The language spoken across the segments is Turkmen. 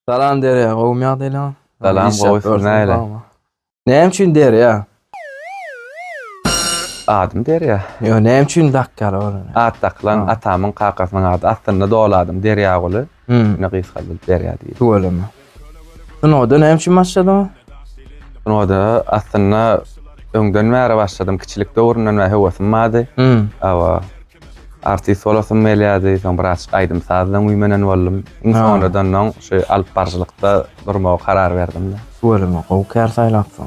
Salam der ya, gowmyak diýlen. Salam, gowsun näle? Näme üçin der ya? Adım der ya. Yo, näme üçin dakkar bolan? Ataklan atamyň kakasynyň ady aslynda doladım derya goly. Ne gysgaly derya diýip. Bolama. Şoňda näme üçin başladym? Şoňda aslynda öňden bäri başladym. Kiçilik döwründen we hewasym mady. Awa artist bolasym gelýärdi. Soň biraz aýdym sazdan uýmanan boldum. Sonradan şu alyp barjylykda durmaga karar berdim. Bolama, gowkar saýlapdy.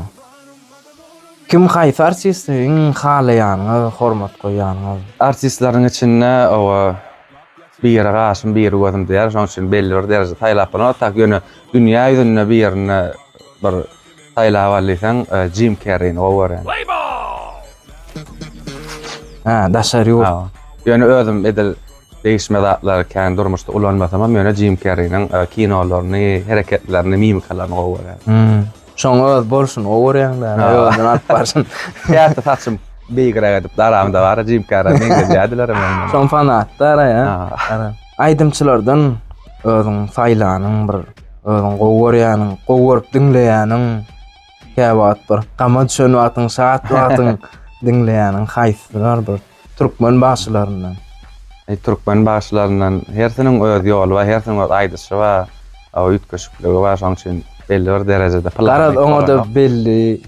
Kim haýsy artistiň halaýanyňy hormat goýanyňy? Artistlaryň içinde awa bir gaşym bir gözüm diýer. Şoň üçin belli bir derejede saýlapdylar. Tak ýöne dünýä ýüzünde bir ýerine bir saýlap alýsan, Jim Carrey'ni gowaran. Daşary ýok. Ýöne özüm edil değişme zatlar kän durmuşda ulanmasam, ýöne Jim Carrey'niň kinolaryny, hereketlerini, mimikalaryny gowaran. Şoň öz bolşun owerýän-de, özüň alyp barşyn. Ýa-da saçym beýgirä edip daramda bar Jim Carrey'niň diýdiler men. Şoň fanatlar ya. Aýdymçylardan özüň saýlanyň bir, özüň gowarýanyň, gowaryp dinleýäniň käbat bir gama düşen wagtyň, saat wagtyň dinleýäniň haýsylar bir türkmen başlaryndan. Türkmen başlaryndan hersiniň öz ýoly we hersiniň öz aýdysy we ýetgeşikligi we şoň üçin belli bir derejede plan. Oňa da belli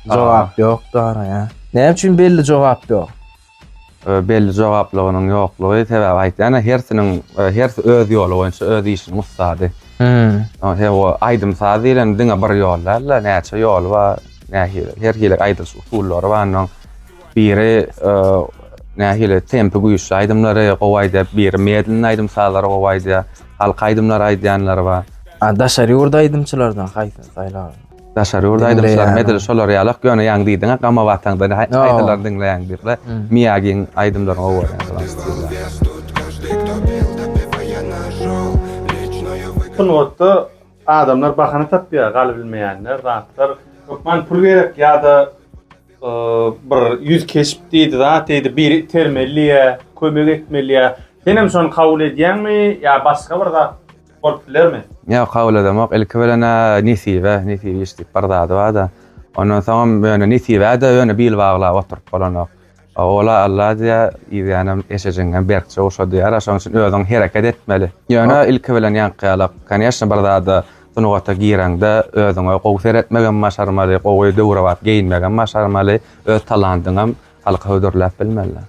jogap ýokdur ya. Näme üçin belli jogap ýok? Belli jogaplygynyň ýoklugy sebäp aýtýan hersiniň hersi öz ýoly boýunça öz işini ustady. Hewa aýdym sadylan diňe bir ýollar, näçe ýol we her hili aýdys usullary we biri nähili tempi güýçli aýdymlary gowaýdy, biri medlin aýdym salary gowaýdy, halk aýdymlary aýdýanlar we daşary ýurda aýdymçylardan haýsy saýlar? Daşary ýurda aýdymçylar medel şolar ýalak ýöne ýaň diýdiň, gama watanda aýdylar dinleýän diýipler. Miýagiň aýdymlaryny gowaýan. Bunotda adamlar bahana tapýar, galy bilmeýänler, zatlar. Okman pul gerek ýa-da bir yüz keşip diýdi zat diýdi, bir termeliýe, kömek etmeliýe. Senem şonu kabul edýänmi ýa başga bir zat bolup bilermi? Ya kabul edemek ilki bilene nisibe iştik bardady wada. Ondan soň ýöne nisibe de ýöne bil bagla oturup bolanok. Ola Allah diýe ýa-da eşejengen berkçe oşa diýer, şoň üçin özüň hereket etmeli. Ýöne ilki bilen ýankyalak, kanyşna bardady sunugata giýrende özüňe gowser etmegen maşarmaly, gowy döwrewap geýinmegen maşarmaly, öz talantyňam halka höwürläp bilmeli.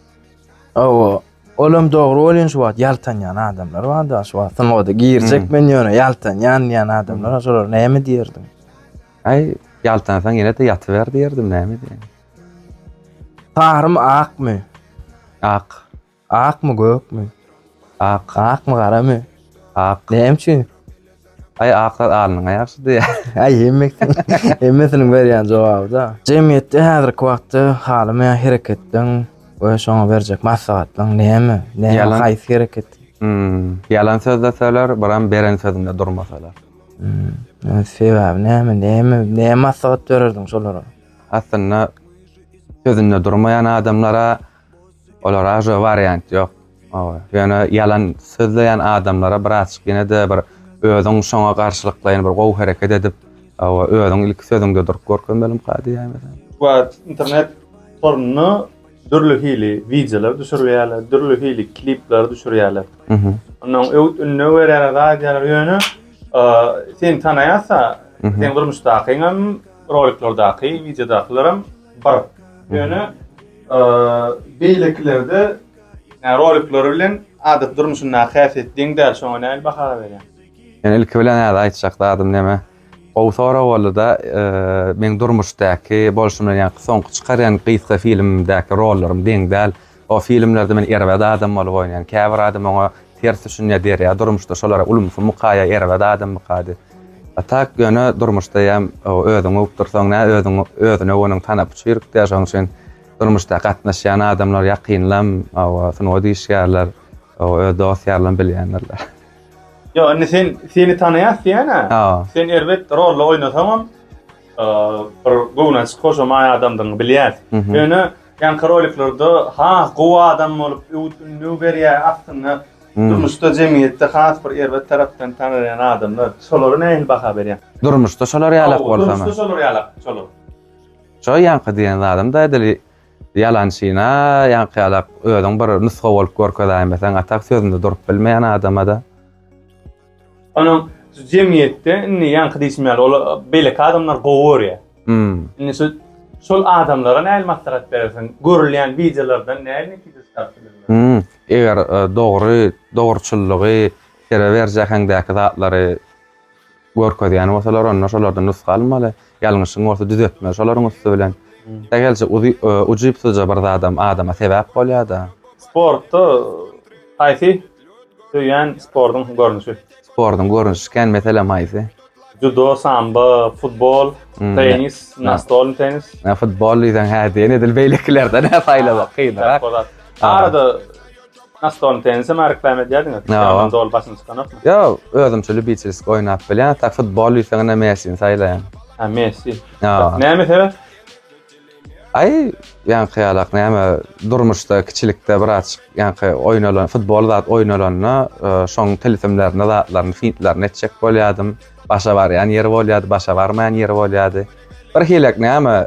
Olam dogry bolýan şu wagt ýaltanýan adamlar wada, şu wagt sunugata giýirjek men ýöne ýaltanýan adamlar, şolar näme diýerdiň? Ýaltansaň ýene de ýatyber diýerdim, näme diýen? Tarym akmy? Ak. Akmy gökmy? Ak. Akmy garamy? Ak. Näme üçin? Aklar alnyň ýaxşy diýer. Hemmesiniň berýän jogaby da. Jemgyýetde häzirki wagtda halama hereketden we şoňa berjek maslahatlaryň näme? Näme haýsy hereket? Yalan sözde söyler, baran beren sözünde durmasalar. Sebäbi näme maslahat bererdiň şolara? Aslında sözünde durmayan adamlara olara jo variant ýok. Ýöne yalan sözleýän adamlara biraz ýene de bir özüň şoňa garşylyklaýan bir gowy hereket edip, özüň ilk sözüňde durup görkenmelim kady ýa-da. Bu internet sorunu dürlü hili videolar düşürýärler, dürlü hili klipler düşürýärler. Ondan ünlü berýär radiolar ýöne sen tanaýasa, sen durmuşdakyňam, roliklerdaky, videodakylarym bar. Ýöne beýleklerde rolikler bilen adat durmuşyndan häsiýetdiň däl şoňa näme bahara berýär. Yani ilk bilen aýtjak dadym näme? O sonra boldy da men durmuşdaky bolşumdan ýa soňky çykarýan gysga filmdäki rollarym deňdäl. O filmlerde men erwede adam bolup oýnaýan. Käbir adam oňa ters düşünýär diýär. Durmuşda şolara ulumsy mukaýa erwede adam mukady. Atak ýöne durmuşda ýam özüň updursaň näme özüne onuň tanap çyrykdy şoň üçin durmuşda gatnaşýan adamlar ýakynlam, şonu diýýärler, öz dostlarlaryň bilýänler. Ya seni tanıýasyn, sen elbet rol oýnasaňam, bir gownaç koşamaýan adamdyň bilýär. Ýöne ýanky roliklarda gowy adam bolup ünlü berýär, aslynda Durmuşda cemiyetde has bir erbet tarapdan tanınan adamlar şolary nähil baha berýär? Durmuşda şolar ýalak bolsa Durmuşda şolary ýalak, şolary. şo ýanky diýen adam da edili ýalançyna ýanky ýalak öýüň bir nusga bolup görkezäň besen atak sözünde durup bilmeýän adama da. Onun cemiyetde inni ýanky diýişmeli, ol belek adamlar gowurýar. Inni şol adamlara näil maslahat berersiň? Görülýän videolardan näil netije çıkartylýar? Eger dogruçullygy tere berjäkäňdäki zatlary görkezýän bolsalar onda şolardan nusga almaly. Ýalňyşyň bolsa düzeltme şolaryň üstü bilen. Tägelse ujup tuja bir adama sebäp bolýar da. Sportda haýsy söýän sportyň görnüşi? Sportyň görnüşi kän meselem haýsy? Judo, samba, futbol, tenis, nastol tenis. Futbol diýsen häzin edil beýleklerden näme bakýlar. Arada nastol tenisi markläme diýdiňiz. Ýa-da dol başyny çykanok. Ýa, özümçe biçilis oýnap bilýän, tak futbol diýsen nämesin saýlaýan. Ha, Messi. Ýa. Näme sebäp? Ay, ýanky ýalak näme durmuşda kiçilikde biraz ýanky oýnalan futbol zat oýnalanyna şoň telefonlaryna zatlaryny fintlaryny etjek bolýadym. Başa barýan ýeri bolýady, başa barmaýan ýeri bolýady. Bir hilek näme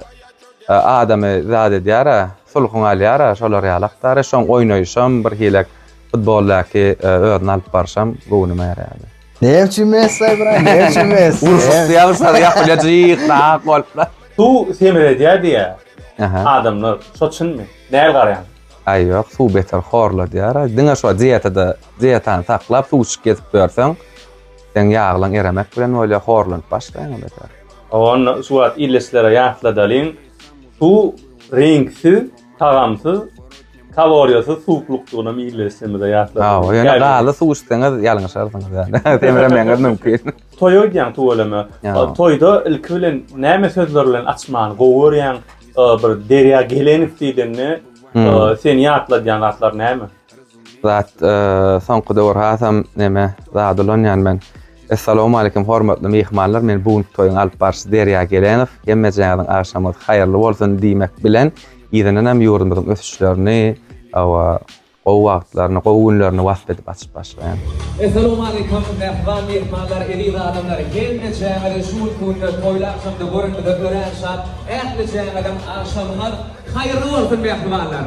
adamy zat edýär, sulhun alýar, şolar ýalakdar, şoň oýnaýşam bir hilek futboldaky öňe alyp barşam, bu näme ýaraýdy. Ne üçin Messi Ibrahim? Ne üçin Messi? Urşuk diýärsa ýapylajyk, tak boluplar. Tu semire diýär. Aha. Adamlar şoçunmy? Näil garaýan? Ay ýok, su beter horla diýär. Diňe şo diýetany saklap su içip getip berseň, sen ýaglaň eremek bilen öyle horlanıp başlaýan beter. Onu suat illeslere ýatladalyn. Tu renksiz, tagamsız, kaloriyasız suuklukdugyna millesinde ýatladalyn. Ha, ýa galy su içseňiz ýalňyşarsyňyz ýa. Temeremeňiz mümkin. Toy öýdýän tu öleme. Toyda ilki bilen näme sözler bilen açman, gowurýan bir derya gelenip diýdenni sen ýatladýan zatlar näme? Zat soňky döwür hasam näme zadylanyň men. Assalamu alaykum hormatly mehmanlar, men bu toýuň alyp barşy Derya Gelenov, hemmejaňyň aşamyz haýyrly bolsun diýmek bilen ýerinem ýurdumyň ösüşlerini, o wagtlaryny, o günlerini wasp edip açyp başlaýan. Assalamu alaykum mehmanlar, elin adamlar, hemmejaňyň şu günde toýlaşymda görünmede örenşat, ählijaňyň aşamyň haýyrly bolsun mehmanlar.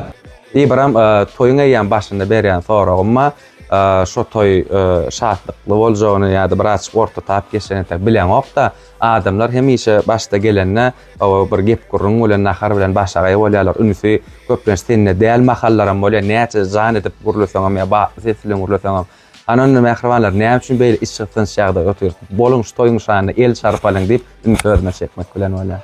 İbrahim toyuna ýan başynda berýän soragymma şo toy şatlykly boljagyny ýa-da biraz orta tap geçeni bilen opda adamlar hemişe başda gelenne bir gep gurrun bilen nahar bilen başagaý bolýarlar. Ünsi köplen senne däl mahallaram bolýar, näçe zan edip gurulsaňam ýa seslen gurulsaňam. Anony mehribanlar näme üçin beýle iş çykdyn şägde ötür. Boluň şu toyuň şanyny el çarpalyň diýip ünködme çekmek bilen bolýar.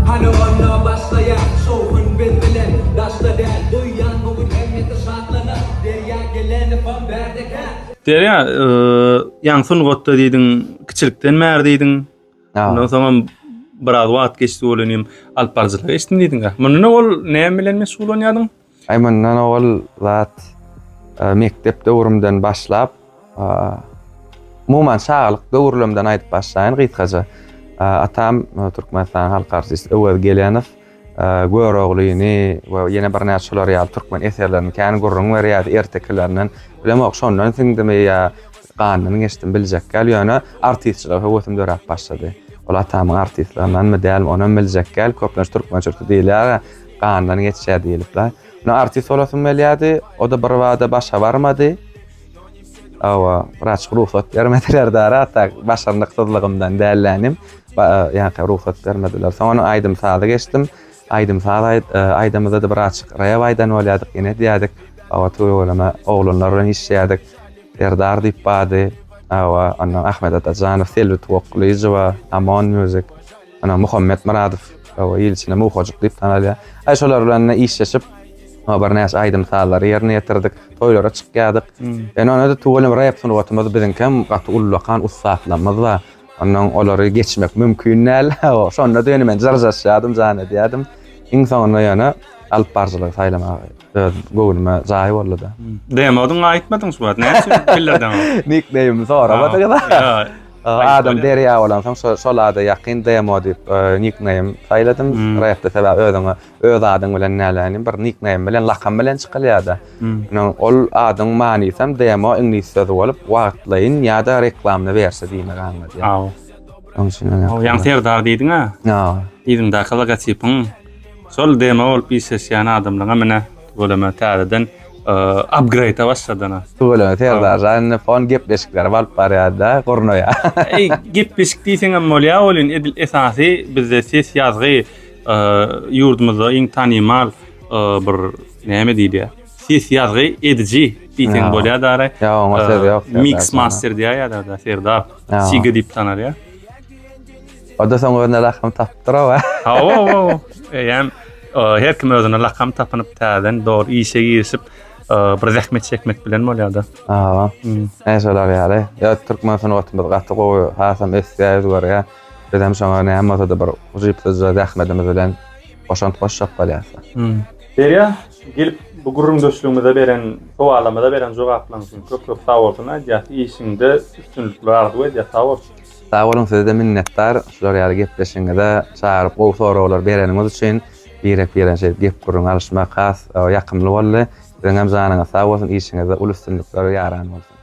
Hani ona başlayan şovun bilen daşta del duyan bugün emniyete şartlarına Derya Gelenov berdeke. Derya, ýaňsyn gotda diýdiň, kiçilikden mer diýdiň. Ondan soň biraz wagt geçdi bolanym, alyp barjylar eşdim diýdiň. Mundan ol näme bilen mesul bolýardyň? Ay mundan ol zat mektep döwrümden başlap muman şaglyk döwrümden aýdyp başlaýan gytgaja. Atam Türkmenistan halk artisti Öwel Gelenov göroglyny we ýene bir näçe ýyl türkmen eserlerini kän gurrun berýärdi erteklerinden. Bilemok şondan siňdimi ýa ganyny geçdim biljek gel ýöne artistçiler höwütüm dörap başlady. Ol atamyň artistlerinden mi däl onu biljek gel köplen türkmen çyrky diýilýär ganyny geçýär diýilipler. No artist olasym gelýärdi, o da bir wada başa barmady. Awa raç ruhsat bermediler da hatta başarnyksyzlygymdan dälilenim. Ýa-da ruhsat bermediler. Soňra aýdym saada geçdim. Aýdym saada aýdymyzda da bir açyk raýabaýdan bolýardyk, ýene diýdik. Awa toý bolama oglanlar bilen işleýärdik. Erdar diýip bady. Awa ondan Ahmet Atajanow, Selvit Woklyjova, Amon Music, ana Muhammed Muradov, awa ýylçyna muhojyk diýip tanalýar. Ay şolar bilen işleşip bir näçe aýdym saadlary ýerine ýetirdik, toýlara çykýardyk. Ýani onda da tuwalim raýap sunwatymyz biziň hem gaty ullakan ussatlamyz da. Ondan olary geçmek mümkin näl. Şonda da ýene men jarjaşýardym, jana diýdim. Iň soňra ýana alyp barjylyk saýlamak göwnüme jaý boldy da. Demodyň aýtmadyň suwat, näçe killerden? Nickname soramadyk da. Adam derya bolan soň şolada ýakyn demo diýip nickname saýladym. Raýatda sebäp öz adyň bilen näläni bir nickname bilen lakam bilen çykylýarda. Ol adyň manysam demo ingliz sözi bolup wagtlaýyn ýa-da reklamny berse diýmek anlady. Onun için Ýa Serdar diýdiň ha? Diýdim da kala gaçypyň. Sol demo bolup ýa adamlaryň mene bolama täzeden upgrade başladyna. Tuğla Serdar janny fon gepleşikler balyp barýarda gornoýa. Gepleşik diýseň hem bolýa bolyn edil esasy bizde ses ýazgy ýurdumyzda iň tanymal bir näme diýdi? Ses ýazgy edici diýseň bolýa dara. Ýa, söz ýok. Mix master diýýär da Serdar. Siga diýip tanar ýa. O da soň özüne lakam tapdyra. Hem her kim özüne lakam tapynyp täzen dogry işe girişip bir zähmet çekmek bilen bolýardy. Näşeler ýaly. Ýa türkmen sanatymyz gatly gowy hasam esýäz bar ýa. Bizim şoňa näme da bir ujypda zähmetimiz bilen boşant başlap galýasa. Derya, gelip bu gurrun döşlüğümüze beren, sowalamyza beren jogaplaryň üçin köp sag bolsun. Ýa işiňde üstünlikler ardy we sag bolsun. Sag bolun sizde minnetdar. Şular ýaly gepleşiňizde çagyryp gowy sorawalar bereniňiz üçin bir şey gep gurrun alışmak has ýakymly boldy. Benim zanyňyza sag bolsun, işiňizde ul üstünlikler ýaran bolsun.